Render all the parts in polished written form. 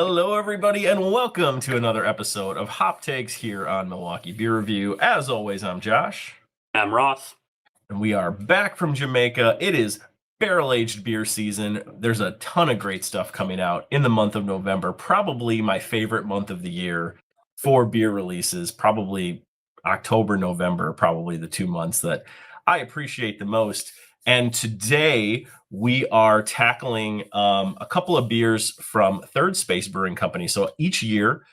Hello, everybody, and welcome to another episode of Hop Takes here on Milwaukee Beer Review. As always, I'm Josh. I'm Ross. And we are back from Jamaica. It is barrel-aged beer season. There's a ton of great stuff coming out in the month of November. Probably my favorite month of the year for beer releases. Probably October, November, probably the 2 months that I appreciate the most. And today we are tackling a couple of beers from Third Space Brewing Company. So each year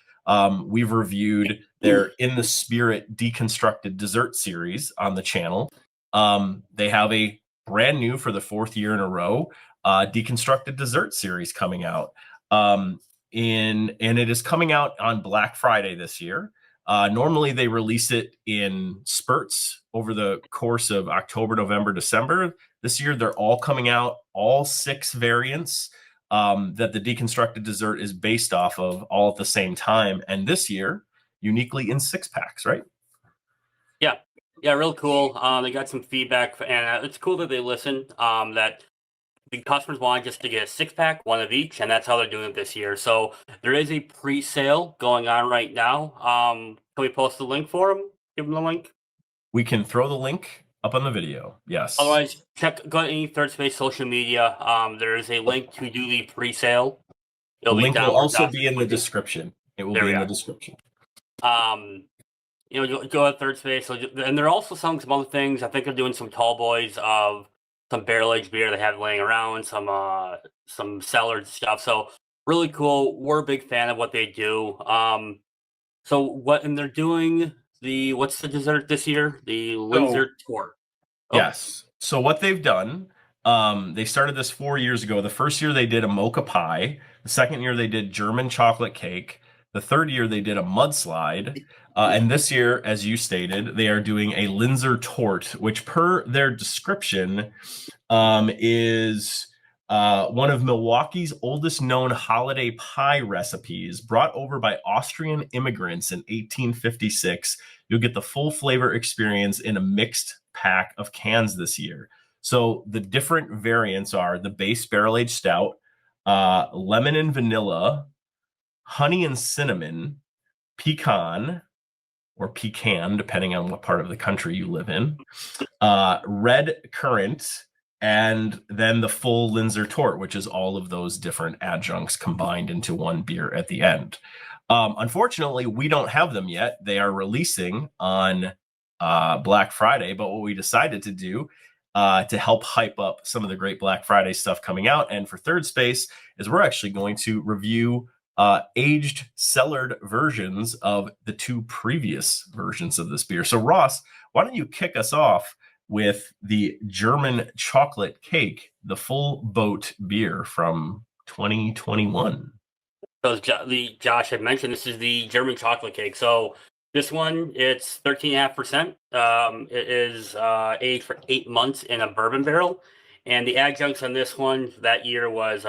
we've reviewed their In the Spirit Deconstructed Dessert series on the channel. They have a brand new, for the fourth year in a row, Deconstructed Dessert series coming out. And it is coming out on Black Friday this year. Normally they release it in spurts over the course of October, November, December. This year they're all coming out, all 6 variants that the Deconstructed Dessert is based off of, all at the same time. And this year, uniquely in 6-packs, right? Yeah, real cool. They got some feedback, and it's cool that they listen. That the customers want just to get a 6-pack, one of each, and that's how they're doing it this year. So there is a pre-sale going on right now. Can we post the link for them? Give them the link. We can throw the link up on the go. Yes. Otherwise, go to any Third Space social media. There is a link to do the pre-sale. The link will also be in the description. It will be in the description. Go at Third Space. And they're also selling some other things. I think they're doing some tall boys of some barrel-aged beer they have laying around, some cellar stuff. So really cool. We're a big fan of what they do. And they're doing what's the dessert this year? The Linzer Torte. Oh. Yes. So what they've done, they started this 4 years ago. The first year they did a mocha pie. The second year they did German chocolate cake. The third year they did a mudslide. And this year, as you stated, they are doing a Linzer Torte, which per their description is one of Milwaukee's oldest known holiday pie recipes, brought over by Austrian immigrants in 1856. You'll get the full flavor experience in a mixed pack of cans this year. So the different variants are the base barrel-aged stout, lemon and vanilla, honey and cinnamon, pecan, or pecan, depending on what part of the country you live in, red currant, and then the full Linzer Torte, which is all of those different adjuncts combined into one beer at the end. Unfortunately, we don't have them yet. They are releasing on Black Friday, but what we decided to do to help hype up some of the great Black Friday stuff coming out, and for Third Space, is we're actually going to review aged cellared versions of the 2 previous versions of this beer. So Ross, why don't you kick us off with the German chocolate cake, the full boat beer from 2021. So Josh had mentioned, this is the German chocolate cake. So this one, it's 13.5%. It is aged for 8 months in a bourbon barrel. And the adjuncts on this one that year was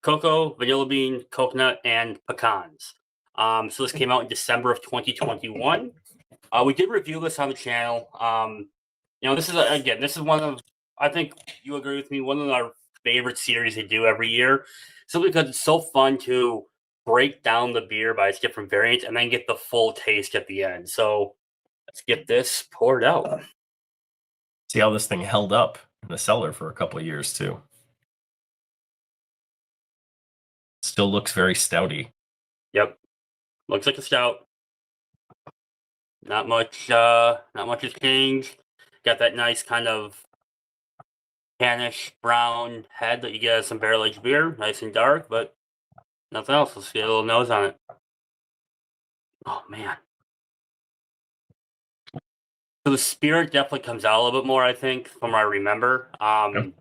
cocoa, vanilla bean, coconut, and pecans. So this came out in December of 2021. We did review this on the channel. This is one of, I think you agree with me, one of our favorite series they do every year. Simply because it's so fun to break down the beer by its different variants and then get the full taste at the end. So let's get this poured out. See how this thing held up in the cellar for a couple of years too. Still looks very stouty. Yep. Looks like a stout. Not much has changed. Got that nice kind of tannish brown head that you get at some barrel-aged beer. Nice and dark, but nothing else. Let's get a little nose on it. Oh, man. So the spirit definitely comes out a little bit more, I think, from what I remember. Yep.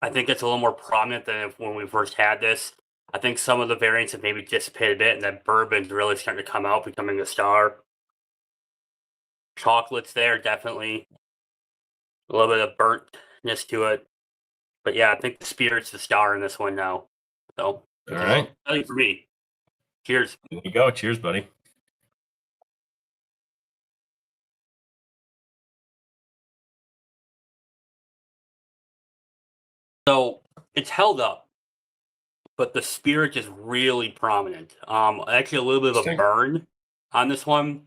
I think it's a little more prominent than when we first had this. I think some of the variants have maybe dissipated a bit, and that bourbon's really starting to come out, becoming a star. Chocolate's there, definitely. A little bit of burntness to it. But yeah, I think the spirit's the star in this one now. So, all right. I think for me. Cheers. There you go. Cheers, buddy. So it's held up. but the spirit is really prominent. Actually, a little bit of a Interesting. burn on this one.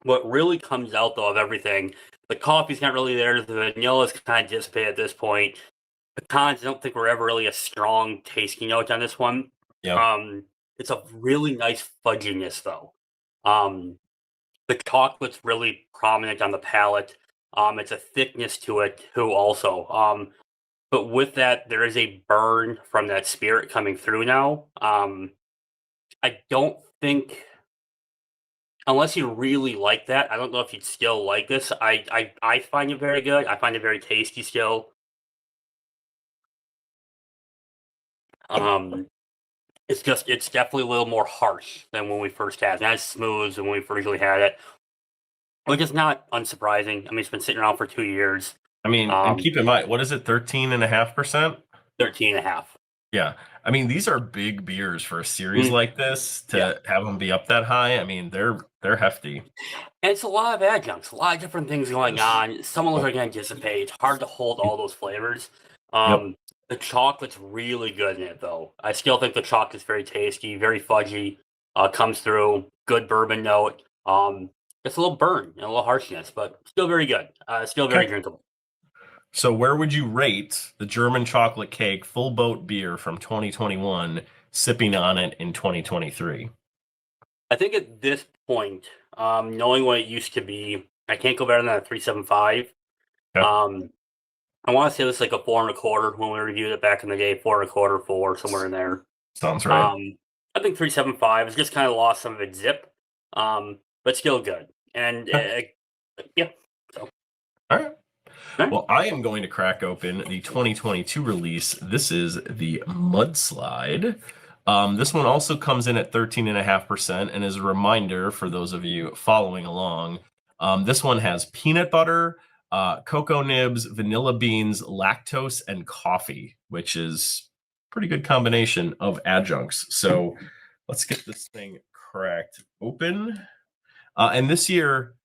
What really comes out though of everything, the coffee's not really there. The vanilla's kind of dissipated at this point. Pecans, I don't think were ever really a strong tasting note on this one. Yeah. It's a really nice fudginess though. Um, the chocolate's really prominent on the palate. It's a thickness to it too also. But with that, there is a burn from that spirit coming through now. I don't think, unless you really like that, I don't know if you'd still like this. I find it very good. I find it very tasty still. It's definitely a little more harsh than when we first had it. Not as smooth as when we originally had it, which is not unsurprising. I mean, it's been sitting around for 2 years. I mean, and keep in mind, what is it, 13.5%? 13 and a half. Yeah. I mean, these are big beers for a series like this to have them be up that high. I mean, they're hefty. And it's a lot of adjuncts, a lot of different things going on. Some of those are going to dissipate. It's hard to hold all those flavors. Yep. The chocolate's really good in it, though. I still think the chocolate's very tasty, very fudgy. Comes through, good bourbon note. It's a little burn and a little harshness, but still very good. Still very drinkable. So where would you rate the German chocolate cake full boat beer from 2021, sipping on it in 2023? I think at this point, knowing what it used to be, I can't go better than a 3.75. Okay. I want to say this like a 4.25 when we reviewed it back in the day, 4.25, 4, somewhere in there. Sounds right. I think 3.75 has just kind of lost some of its zip, but still good. And yeah. So. All right. Well, I am going to crack open the 2022 release. This is the Mudslide. This one also comes in at 13.5%. And as a reminder for those of you following along, this one has peanut butter, cocoa nibs, vanilla beans, lactose, and coffee, which is a pretty good combination of adjuncts. So let's get this thing cracked open. And this year,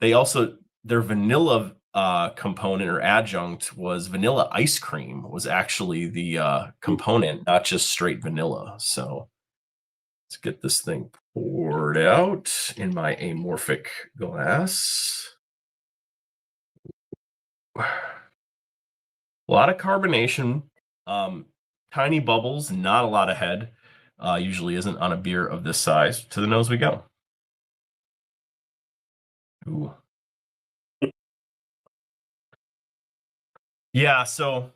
their vanilla component or adjunct was vanilla ice cream was actually the component, not just straight vanilla. So let's get this thing poured out in my amorphic glass. A lot of carbonation, tiny bubbles, not a lot of head. Usually isn't on a beer of this size. To the nose we go. Ooh. Yeah, so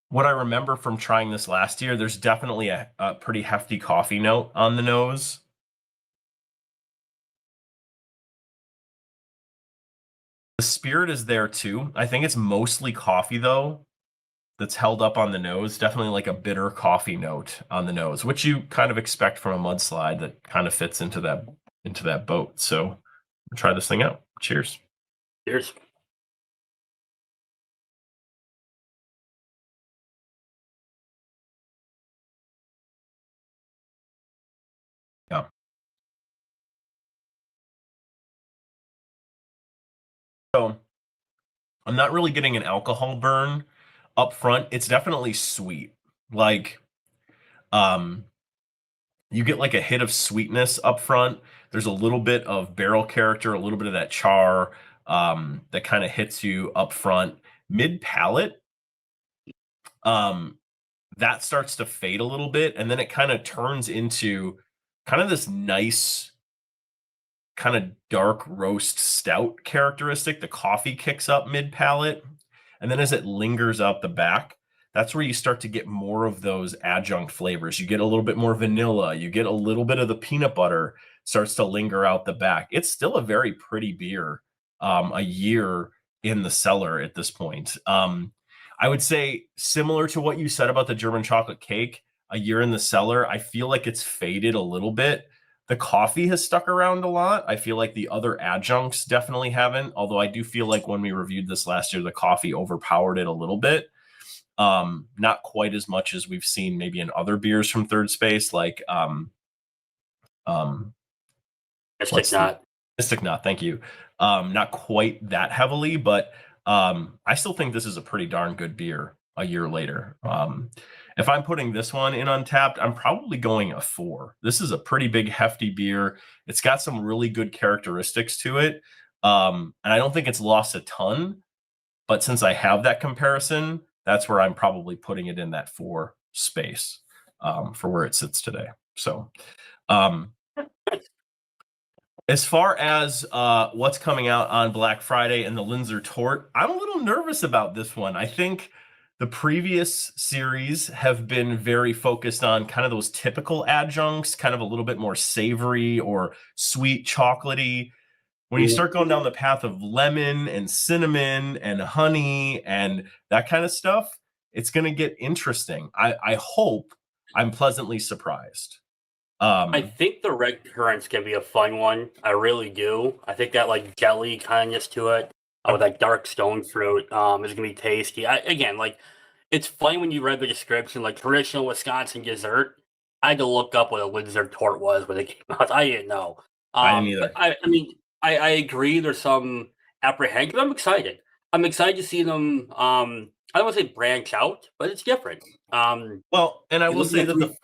what I remember from trying this last year, there's definitely a pretty hefty coffee note on the nose. The spirit is there too. I think it's mostly coffee though that's held up on the nose. Definitely like a bitter coffee note on the nose, which you kind of expect from a Mudslide that kind of fits into that boat. So we'll try this thing out. Cheers. Cheers. Yeah. So I'm not really getting an alcohol burn up front. It's definitely sweet. Like, you get like a hit of sweetness up front. There's a little bit of barrel character, a little bit of that char that kind of hits you up front. Mid palate, that starts to fade a little bit, and then it kind of turns into kind of this nice kind of dark roast stout characteristic. The coffee kicks up mid palate, and then as it lingers out the back, that's where you start to get more of those adjunct flavors. You get a little bit more vanilla, you get a little bit of the peanut butter starts to linger out the back. It's still a very pretty beer, a year in the cellar at this point. I would say similar to what you said about the German chocolate cake, a year in the cellar, I feel like it's faded a little bit. The coffee has stuck around a lot. I feel like the other adjuncts definitely haven't, although I do feel like when we reviewed this last year, the coffee overpowered it a little bit. Not quite as much as we've seen maybe in other beers from Third Space, like Mystic Knot. Mystic Knot, thank you. Not quite that heavily, but I still think this is a pretty darn good beer. a year later. If I'm putting this one in Untappd, I'm probably going a 4. This is a pretty big, hefty beer. It's got some really good characteristics to it. And I don't think it's lost a ton, but since I have that comparison, that's where I'm probably putting it in that 4 space for where it sits today. So, as far as what's coming out on Black Friday and the Linzer Torte, I'm a little nervous about this one. I think the previous series have been very focused on kind of those typical adjuncts, kind of a little bit more savory or sweet chocolatey. When you start going down the path of lemon and cinnamon and honey and that kind of stuff, it's going to get interesting. I hope I'm pleasantly surprised. I think the red currant's gonna be a fun one. I really do. I think that like jelly kindness to it, with that dark stone fruit, is gonna be tasty. Again, like it's funny when you read the description, like traditional Wisconsin dessert. I had to look up what a Linzer Torte was when it came out. I didn't know. I didn't either. But I mean, I agree. There's some apprehension. I'm excited. I'm excited to see them. I don't want to say branch out, but it's different. Well, and I will looking say at that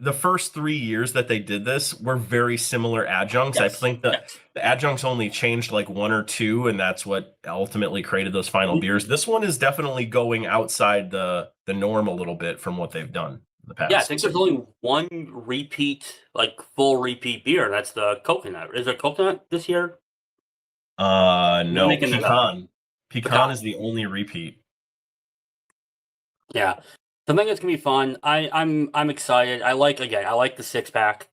the first 3 years that they did this were very similar adjuncts. I yes, think that yes. the adjuncts only changed like 1 or 2, and that's what ultimately created those final Mhm. beers. This one is definitely going outside the norm a little bit from what they've done in the Yeah, I past. think there's only one repeat, like full repeat beer, and that's the coconut. Is there coconut this year? Am I No, making that up? pecan. Pecan Pecan. is the only repeat. Yeah. So I think it's gonna be fun. I'm excited. I like the 6 pack.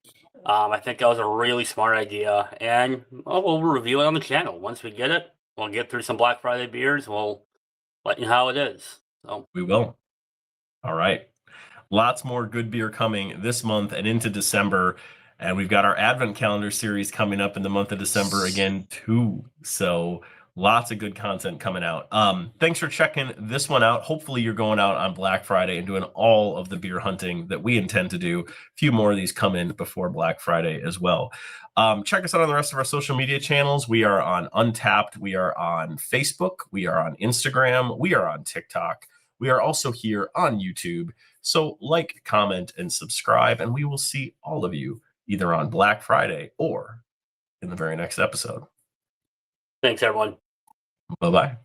I think that was a really smart idea, and we'll review it on the channel once we get it. We'll get through some Black Friday beers. We'll let you know how it is. So We will. All right. Lots more good beer coming this month and into December. And we've got our Advent calendar series coming up in the month of December again, too. So lots of good content coming out. Thanks for checking this one out. Hopefully you're going out on Black Friday and doing all of the beer hunting that we intend to do. A few more of these come in before Black Friday as well. Check us out on the rest of our social media channels. We are on Untappd. We are on Facebook. We are on Instagram. We are on TikTok. We are also here on YouTube. So like, comment, and subscribe, and we will see all of you either on Black Friday or in the very next episode. thanks, everyone. Bye-bye.